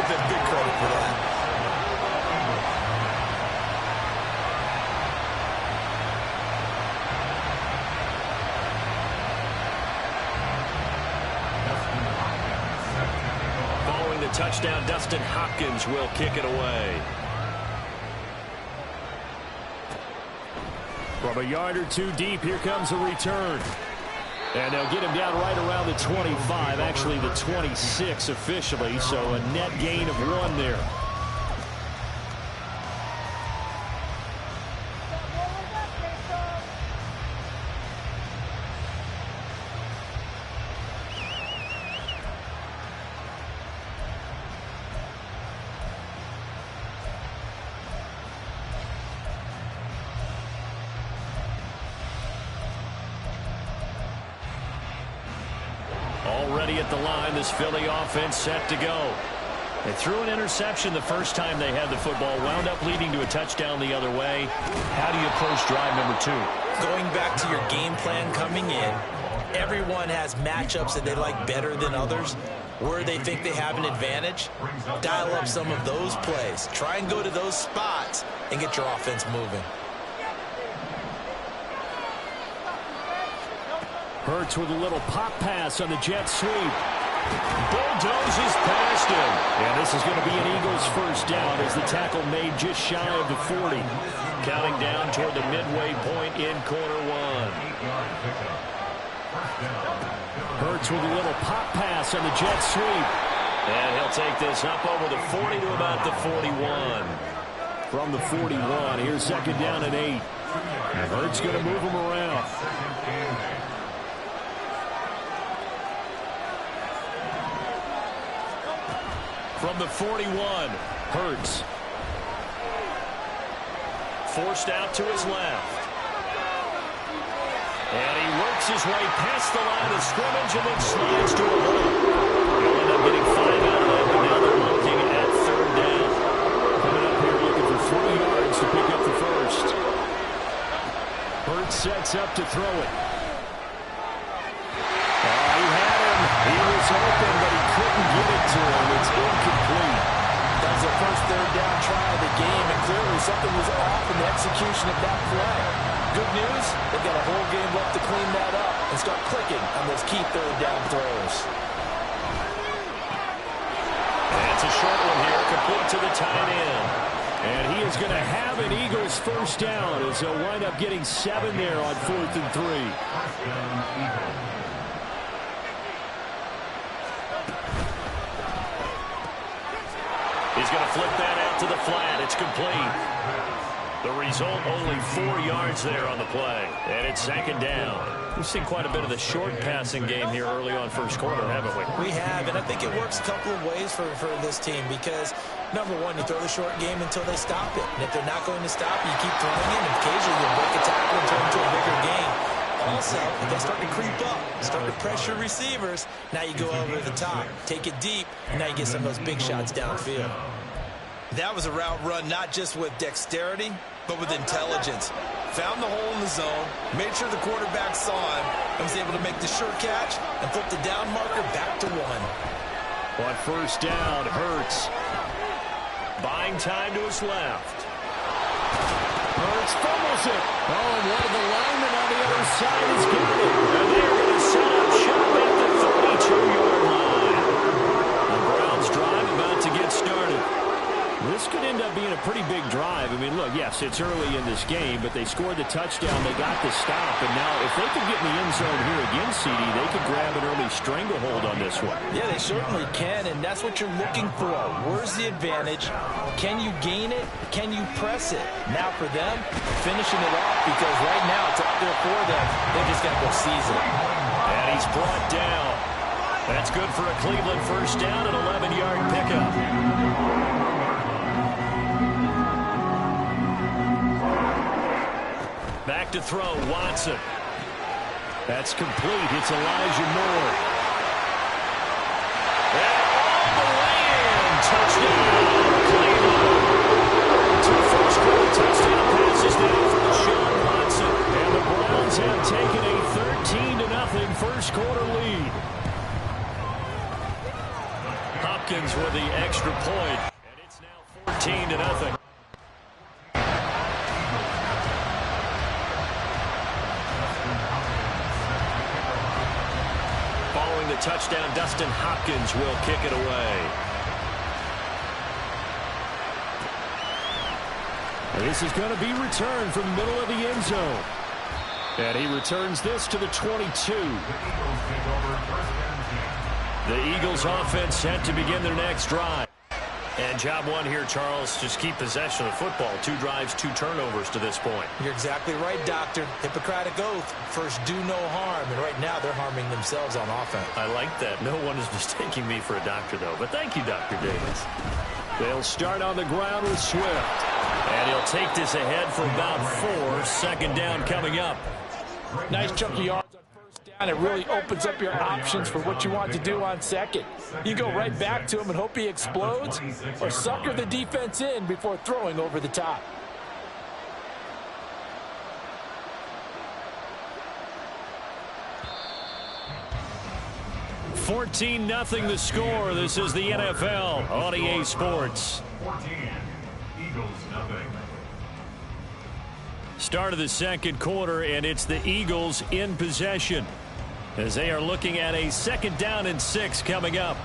give them big credit for that. Following the touchdown, Dustin Hopkins will kick it away. From a yard or two deep, here comes a return. And they'll get him down right around the 25, actually the 26 officially, so a net gain of 1 there. Already at the line, this Philly offense set to go. They threw an interception the first time they had the football, wound up leading to a touchdown the other way. How do you approach drive number 2? Going back to your game plan coming in, everyone has matchups that they like better than others, where they think they have an advantage. Dial up some of those plays. Try and go to those spots and get your offense moving. Hurts with a little pop pass on the jet sweep. Bulldozes past him. And this is going to be an Eagles first down as the tackle made just shy of the 40. Counting down toward the midway point in quarter 1. Hurts with a little pop pass on the jet sweep. And he'll take this up over the 40 to about the 41. From the 41, here's second down and 8. And Hurts going to move him around. From the 41, Hurts. Forced out to his left. And he works his way past the line of scrimmage and then slides to a hole. He'll end up getting 5 out of it, but now they're looking at third down. Coming up here looking for 4 yards to pick up the first. Hurts sets up to throw it. He had him. He was open, but he couldn't get it to him. It's incomplete. That was the first third down try of the game, and clearly something was off in the execution of that play. Good news, they've got a whole game left to clean that up and start clicking on those key third down throws. That's a short one here, complete to the tight end. And he is going to have an Eagles first down as they'll wind up getting 7 there on 4th and 3. He's going to flip that out to the flat. It's complete. The result, only 4 yards there on the play. And it's second down. We've seen quite a bit of the short passing game here early on first quarter, haven't we? We have, and I think it works a couple of ways for this team because, number one, you throw the short game until they stop it. And if they're not going to stop it, you keep throwing it, and occasionally you'll break a tackle and turn into a bigger game. Also, if they start to creep up, start to pressure receivers, now you go over the top, take it deep, and now you get some of those big shots downfield. That was a route run not just with dexterity, but with intelligence. Found the hole in the zone, made sure the quarterback saw him, and was able to make the sure catch and flip the down marker back to 1. On first down, Hurts. Buying time to his left. Hurts fumbles it. Oh, and one of the linemen on the other side has got it. And they're going to set up shop at the 32-yard line. The Browns drive about to get started. This could end up being a pretty big drive. I mean, look, yes, it's early in this game, but they scored the touchdown. They got the stop. And now if they could get in the end zone here again, CD, they could grab an early stranglehold on this one. Yeah, they certainly can, and that's what you're looking for. Where's the advantage? Can you gain it? Can you press it? Now for them, finishing it off because right now it's up there for them. They just got to go seize it. And he's brought down. That's good for a Cleveland first down, an 11-yard pickup. Back to throw, Watson. That's complete. It's Elijah Moore. And all the way in. Touchdown, Cleveland. 2 first-quarter touchdown passes now for Deshaun Watson. And the Browns have taken a 13-0 first-quarter lead. Hopkins with the extra point. And it's now 14-0. Following the touchdown, Dustin Hopkins will kick it away. This is going to be returned from the middle of the end zone. And he returns this to the 22. The Eagles offense set to begin their next drive. And job one here, Charles, just keep possession of the football. 2 drives, 2 turnovers to this point. You're exactly right, Doctor. Hippocratic oath. First, do no harm. And right now, they're harming themselves on offense. I like that. No one is mistaking me for a doctor, though. But thank you, Dr. Davis. They'll start on the ground with Swift. And he'll take this ahead for about 4. Second down coming up. Nice chunk of yards on first down. It really opens up your options for what you want to do on second. You go right back to him and hope he explodes, or sucker the defense in before throwing over the top. $14-0 the score. This is the NFL on EA Sports. 14, Eagles nothing. Start of the second quarter, and it's the Eagles in possession as they are looking at a 2nd down and 6 coming up.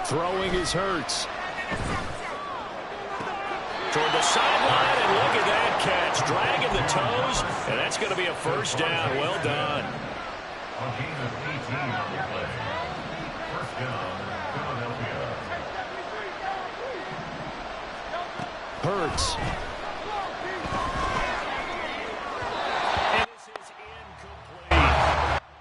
Throwing is Hurts. Toward the sideline, and look at that catch. Dragging the toes, and that's going to be a first down. Well done. A gain of 18 on the play. First down, Philadelphia. Hurts. And this is incomplete.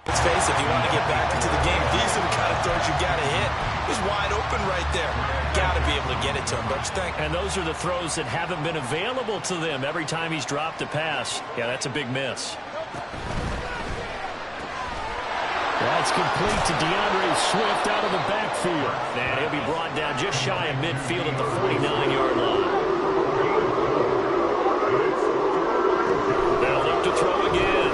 Let's face it, if you want to get back into the game, these are the kind of throws you got to hit. He's wide open right there. Got to be able to get it to him, don't you think? And those are the throws that haven't been available to them every time he's dropped a pass. Yeah, that's a big miss. That's complete to DeAndre Swift out of the backfield. And he'll be brought down just shy of midfield at the 49-yard line. They'll look to throw again.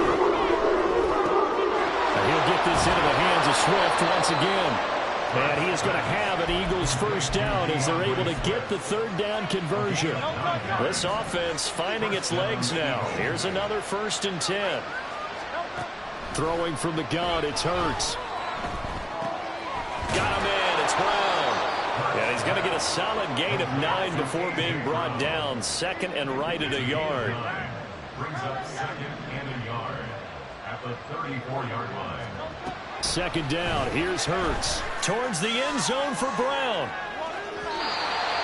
And he'll get this into the hands of Swift once again. And he is going to have an Eagles first down as they're able to get the 3rd down conversion. This offense finding its legs now. Here's another 1st and 10. Throwing from the gun, it's Hurts. Got him in, it's Brown. And he's going to get a solid gain of 9 before being brought down. 2nd and right at a yard. Brings up 2nd and a yard at the 34-yard line. 2nd down, here's Hurts. Towards the end zone for Brown.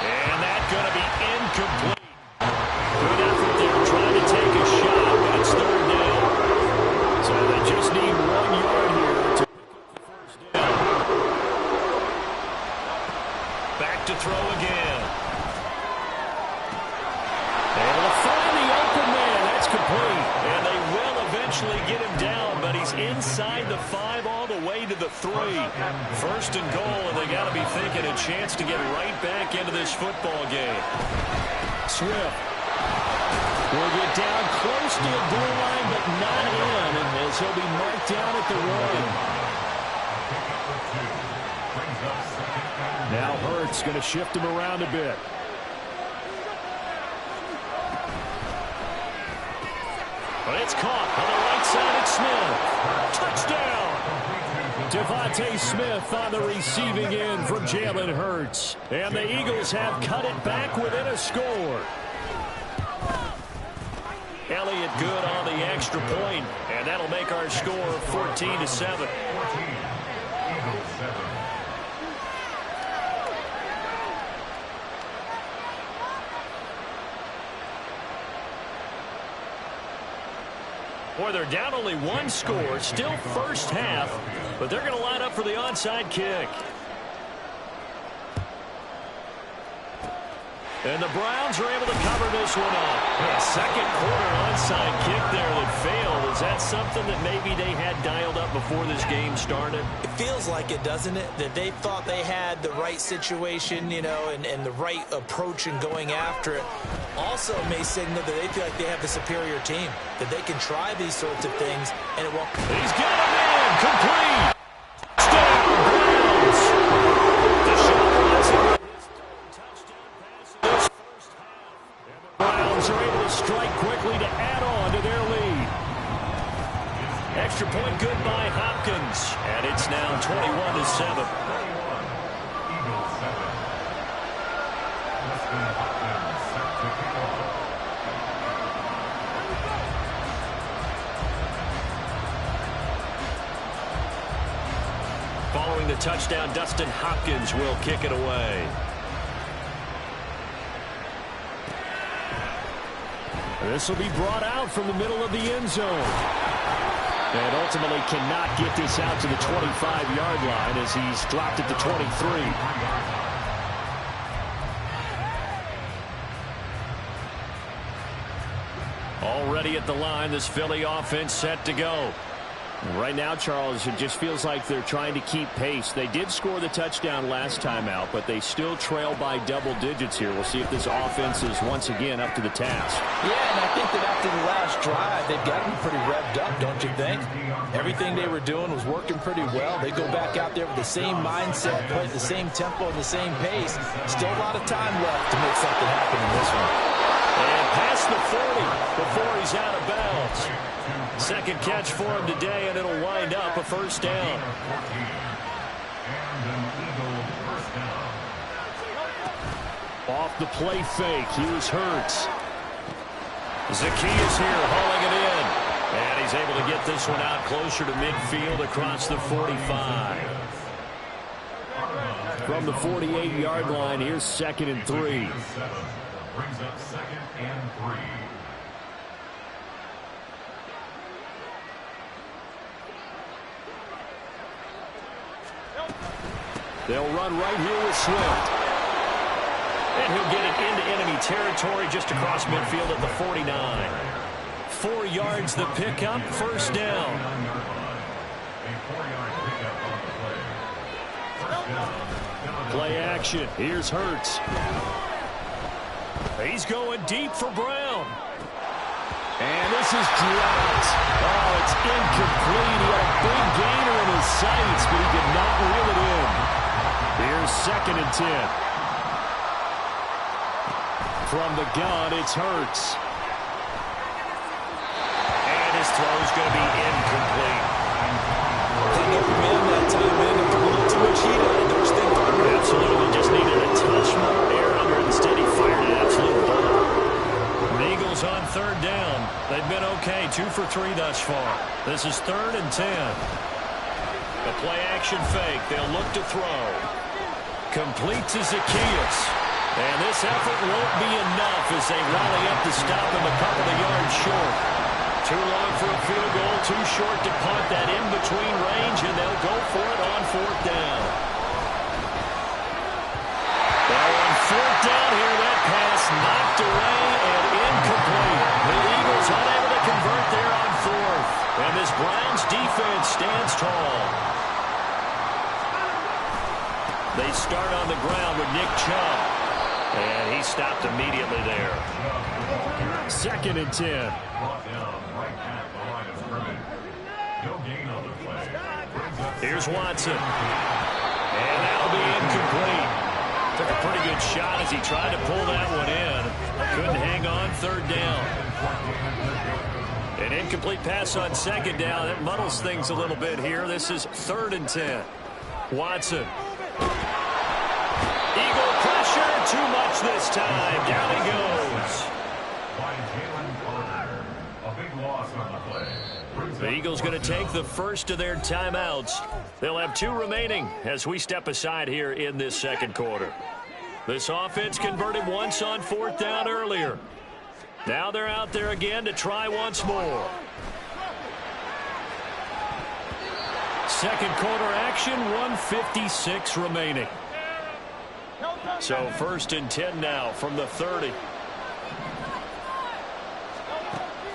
And that's going to be incomplete. Good effort there, trying to take a shot, but it's 3rd down. So they just need 1 yard here to pick up the first down. Back to throw again. Able to find the open man. That's complete. And they will eventually get him down, but he's inside the 5 all the way to the 3. 1st and goal, and they got to be thinking a chance to get right back into this football game. Swift will get down close to the goal line, but not in, and as he'll be marked down at the run. Now Hurts going to shift him around a bit. But it's caught on the right side at Smith. Touchdown! Devontae Smith on the receiving end from Jalen Hurts. And the Eagles have cut it back within a score. Elliott good on the extra point, and that'll make our score 14-7. Boy, they're down only 1 score, still first half, but they're going to line up for the onside kick. And the Browns are able to cover this one up. A second quarter onside kick there that failed. Is that something that maybe they had dialed up before this game started? It feels like it, doesn't it? That they thought they had the right situation, you know, and the right approach in going after it. Also may signal that they feel like they have the superior team, that they can try these sorts of things, and it won't. He's got him in. Complete. Touchdown, Browns. Deshaun Watson. Browns are able to strike quickly to add on to their lead. Extra point good by Hopkins. And it's now 21-7. Eagles 7. Justin Hopkins set to kick off. Following the touchdown, Dustin Hopkins will kick it away. This will be brought out from the middle of the end zone. And ultimately cannot get this out to the 25-yard line as he's dropped it to 23. Already at the line, this Philly offense set to go. Right now, Charles, it just feels like they're trying to keep pace. They did score the touchdown last time out, but they still trail by double digits here. We'll see if this offense is once again up to the task. Yeah, and I think that after the last drive, they've got to be pretty revved up, don't you think? Everything they were doing was working pretty well. They go back out there with the same mindset, play at the same tempo and the same pace. Still a lot of time left to make something happen in this one. And past the 40 before he's out of bounds. Second catch for him today, and it'll wind up a first down. Off the play fake, here's Hurts. Zacchaeus here hauling it in. And he's able to get this one out closer to midfield across the 45. From the 48-yard line, here's 2nd and 3. Brings up 2nd and 3. They'll run right here with Swift. And he'll get it into enemy territory just across midfield at the 49. 4 yards the pickup, first down. Play action. Here's Hurts. He's going deep for Brown. And this is dropped. Oh, it's incomplete. He had a big gainer in his sights, but he did not reel it in. Here's 2nd and 10. From the gun, it's Hurts. And his throw's going to be incomplete. They never ran that time, man. They put a little too much heat on it, don't you think? Absolutely. Just needed a touch more air under it. Instead, he fired an absolute bomb. The Eagles on 3rd down. They've been okay, 2 for 3 thus far. This is 3rd and 10. The play-action fake. They'll look to throw. Complete to Zacchaeus. And this effort won't be enough as they rally up to stop him a couple of yards short. Too long for a field goal, too short to punt that in-between range, and they'll go for it on 4th down. Well, on 4th down here, that pass knocked away and incomplete. The Eagles unable to convert there on 4th. And this Browns defense stands tall. They start on the ground with Nick Chubb. And he stopped immediately there. 2nd and 10. Brought down right at the line of scrimmage. No gain on the play. Here's Watson. And that'll be incomplete. Took a pretty good shot as he tried to pull that one in. Couldn't hang on, 3rd down. An incomplete pass on 2nd down. That muddles things a little bit here. This is 3rd and 10. Watson. Eagle pressure, too much this time. Down he goes. By Jalen Carter. A big loss on the play. The Eagles going to take the first of their timeouts. They'll have 2 remaining as we step aside here in this 2nd quarter. This offense converted once on 4th down earlier. Now they're out there again to try once more. 2nd quarter action, 1:56 remaining. So 1st and 10 now from the 30.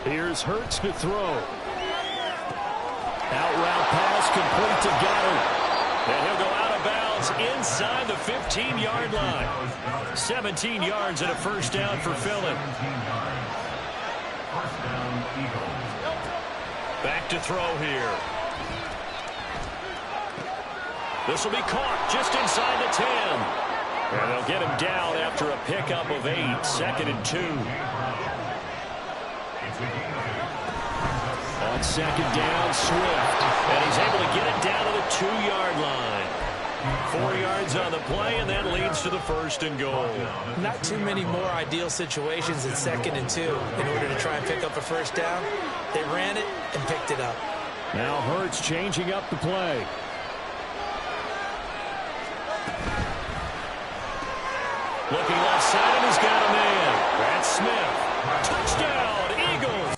Here's Hurts to throw. Out route pass complete to Goddard. And he'll go out of bounds inside the 15-yard line. 17 yards and a first down for Philly. Back to throw here. This will be caught just inside the 10. And they'll get him down after a pickup of 8. 2nd and 2. On 2nd down, Swift. And he's able to get it down to the 2-yard line. 4 yards on the play, and that leads to the 1st and goal. Not too many more ideal situations in 2nd and 2 in order to try and pick up a first down. They ran it and picked it up. Now Hurts changing up the play. Looking left side, and he's got a man. That's Smith. Touchdown, Eagles.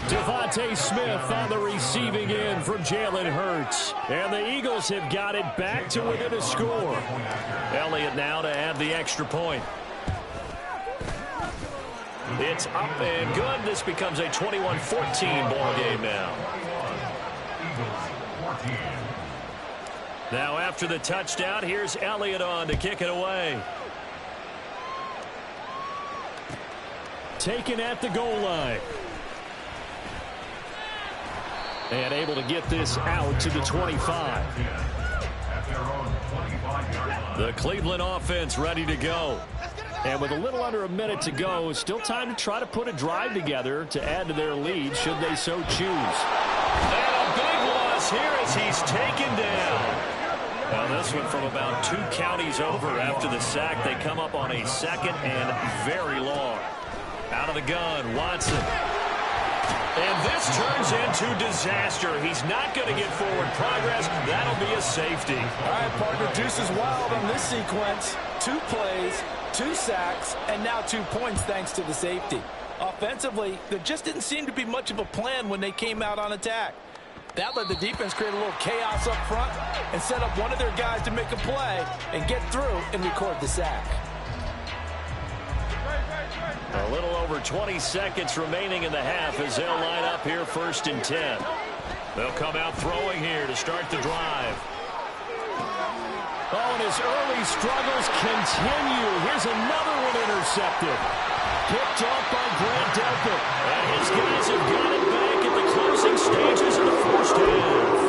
Devontae Smith on the receiving end from Jalen Hurts. And the Eagles have got it back to within a score. Elliott now to add the extra point. It's up and good. This becomes a 21-14 ball game now. Now after the touchdown, here's Elliott on to kick it away. Taken at the goal line. And able to get this out to the 25. The Cleveland offense ready to go. And with a little under a minute to go, still time to try to put a drive together to add to their lead should they so choose. And a big loss here as he's taken down. Now this one from about 2 counties over after the sack. They come up on a 2nd and very long. Out of the gun, Watson. And this turns into disaster. He's not going to get forward progress. That'll be a safety. All right, partner, deuce is wild on this sequence. 2 plays, 2 sacks, and now 2 points thanks to the safety. Offensively, there just didn't seem to be much of a plan when they came out on attack. That let the defense create a little chaos up front and set up one of their guys to make a play and get through and record the sack. A little over 20 seconds remaining in the half as they'll line up here 1st and 10. They'll come out throwing here to start the drive. Oh, and his early struggles continue. Here's another one intercepted. Picked off by Grant Delpit. And his guys have got it back at the closing stages of the 1st half.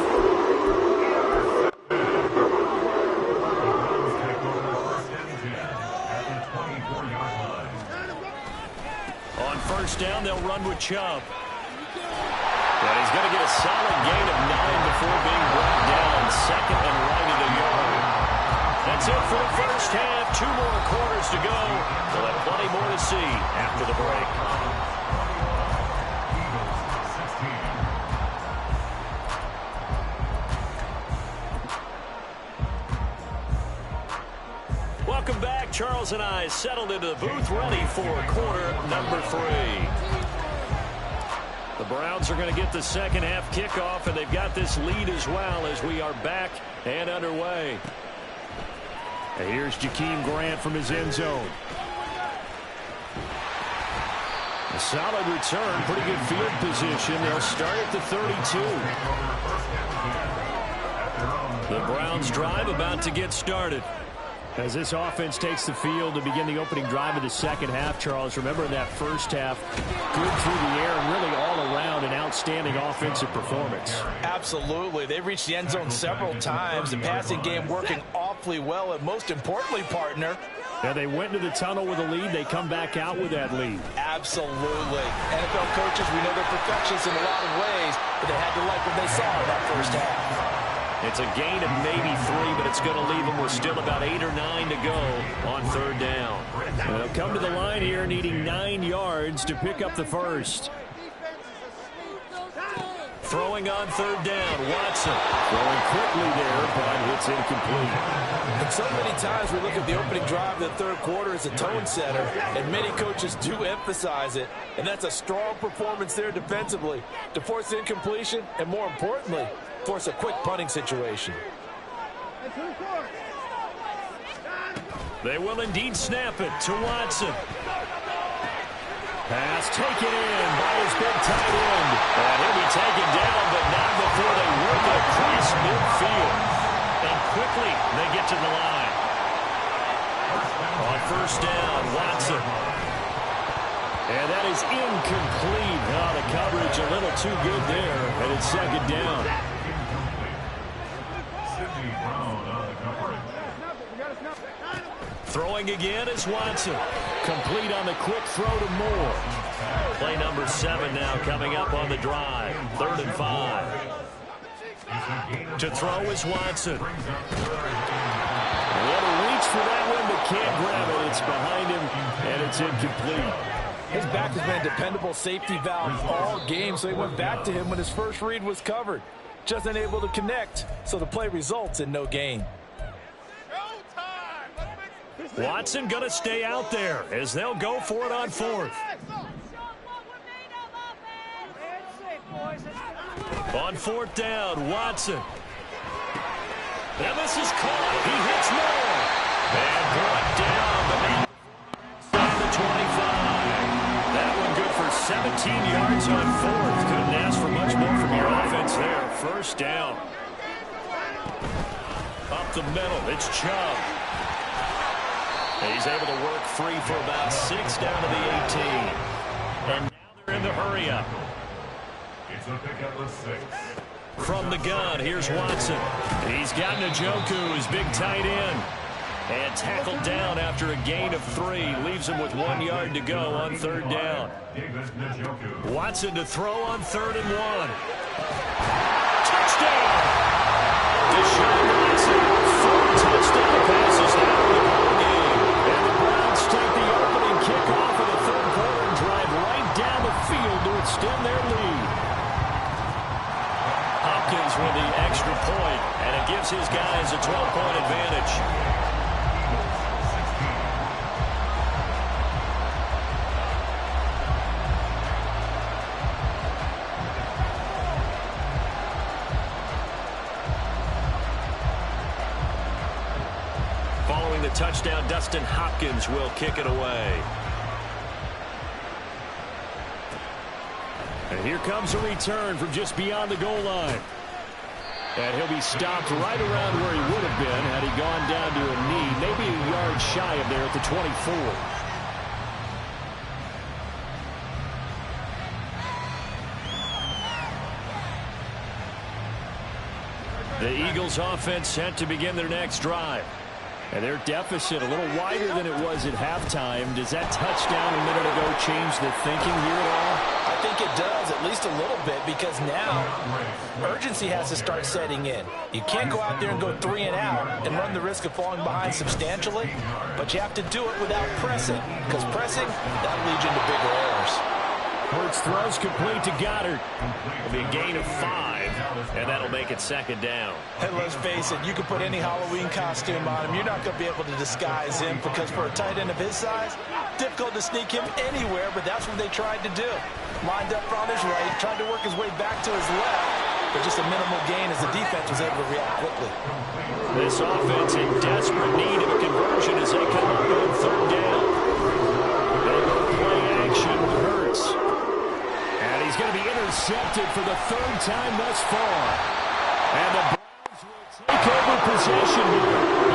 On 1st down, they'll run with Chubb. But he's going to get a solid gain of 9 before being brought down. 2nd and right of the yard. That's it for the 1st half. 2 more quarters to go. We'll have plenty more to see after the break. Welcome back. Charles and I settled into the booth, ready for quarter number 3. The Browns are going to get the 2nd half kickoff, and they've got this lead as well as we are back and underway. And here's Jakeem Grant from his end zone. A solid return, pretty good field position. They'll start at the 32. The Browns drive about to get started. As this offense takes the field to begin the opening drive of the 2nd half, Charles, remember in that 1st half, good through the air and really all around an outstanding offensive performance. Absolutely. They reached the end zone several times. The passing game working awfully well, and most importantly, partner, yeah, they went into the tunnel with a lead. They come back out with that lead. absolutely. NFL coaches, we know they're perfectionists in a lot of ways, but they had to like what they saw in that 1st half. It's a gain of maybe 3, but it's going to leave them with still about 8 or 9 to go on 3rd down. They'll come to the line here needing 9 yards to pick up the 1st. Throwing on 3rd down, Watson. Throwing quickly there, but it's incomplete. And so many times we look at the opening drive of the 3rd quarter as a tone setter, and many coaches do emphasize it, and that's a strong performance there defensively to force incompletion and, more importantly, force a quick punting situation. They will indeed snap it to Watson. Pass taken in by his big tight end. And he'll be taken down, but not before they work it across midfield. And quickly they get to the line. On first down, Watson. And that is incomplete. Oh, the coverage a little too good there. And it's second down. Throwing again is Watson. Complete on the quick throw to Moore. Play number 7 now coming up on the drive. 3rd and 5. To throw is Watson. What a reach for that one, but can't grab it. It's behind him, and it's incomplete. His back has been a dependable safety valve all game, so he went back to him when his first read was covered. Just unable to connect, so the play results in no gain. Watson going to stay out there as they'll go for it on 4th. On 4th down, Watson. And this is caught. He hits Moore. And brought down, but not on the 25. That one good for 17 yards on 4th. Couldn't ask for much more from your offense there. First down. Up the middle, it's Chubb. He's able to work free for about 6 down to the 18. And now they're in the hurry-up. It's a pickup of 6. From the gun, here's Watson. He's got Njoku, his big tight end. And tackled down after a gain of 3. Leaves him with 1 yard to go on 3rd down. Watson to throw on 3rd and 1. Touchdown! Deshaun Watson, 4 touchdown passes now in the ball game. And the Browns take the opening kickoff of the 3rd quarter and drive right down the field to extend their lead. Hopkins with the extra point, and it gives his guys a 12-point advantage. Following the touchdown, Dustin Hopkins will kick it away. And here comes a return from just beyond the goal line. And he'll be stopped right around where he would have been had he gone down to a knee, maybe a yard shy of there at the 24. The Eagles offense set to begin their next drive. And their deficit a little wider than it was at halftime. Does that touchdown a minute ago change the thinking here at all? I think it does, at least a little bit, because now urgency has to start setting in. You can't go out there and go 3 and out and run the risk of falling behind substantially, but you have to do it without pressing, because pressing, that leads you into bigger errors. Hurts throws complete to Goddard. It'll be a gain of 5, and that'll make it 2nd down. Hey, let's face it, you can put any Halloween costume on him. You're not going to be able to disguise him, because for a tight end of his size, difficult to sneak him anywhere, but that's what they tried to do. Lined up on his right, tried to work his way back to his left, but just a minimal gain as the defense was able to react quickly. This offense in desperate need of a conversion as they come up on 3rd down. They go play action with Hurts. And he's going to be intercepted for the 3rd time thus far. And the Browns will take over possession here